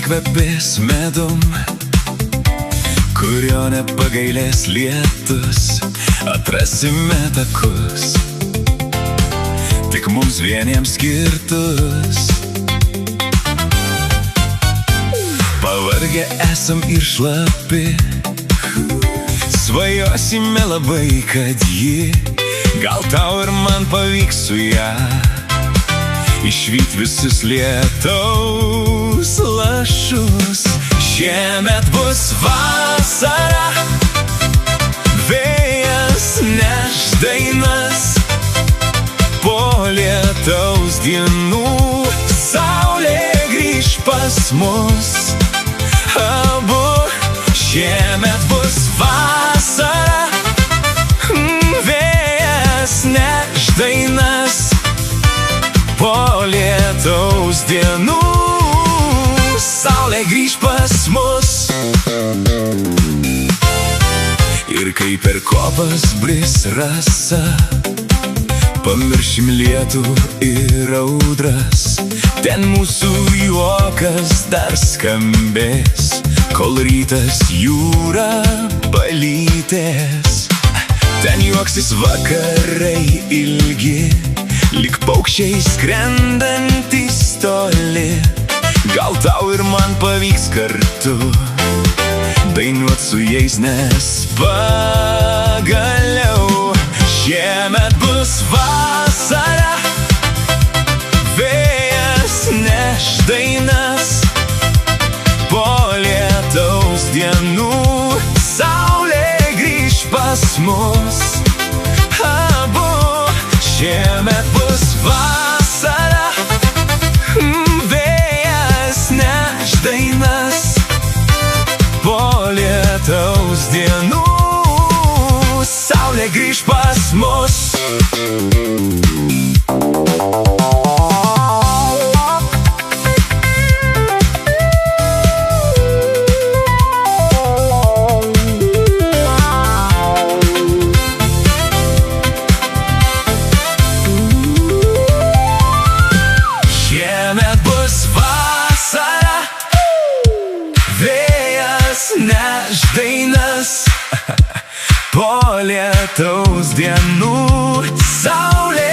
kvepės medum, kurio nepagailės lietus. Atrasime takus, tik mums vieniems skirtus. Pavargę esam ir šlapi, svajosime labai, kad ji, gal tau ir man pavyks su ją išvyt visus lietaus lašus. Šiemet bus vasara, vėjas neš dainas, po lietaus dienų saulė grįž pas mus abu. Šiemet bus vasara, vėjas neš dainas, po lietaus dienų saulė grįž pas mus. Ir kai per kopas bris rasa, pamiršim lietų ir audras. Ten mūsų juokas dar skambės, kol rytas jūra palytės. Ten juoksis vakarai ilgi, lyg paukščiai skrendantys toli. Gal tau ir man pavyks kartu dainuot su jais, nes pagaliau šiemet bus vasara, vėjas neš dainas, po lietaus dienų saulė grįž pas mus abu. Šiemet bus vasara, vėjas neš dainas, po lietaus dienų saulė grįž pas mus. Šiemet bus vasara, vėjas neš dainas, po lietaus dienų saulė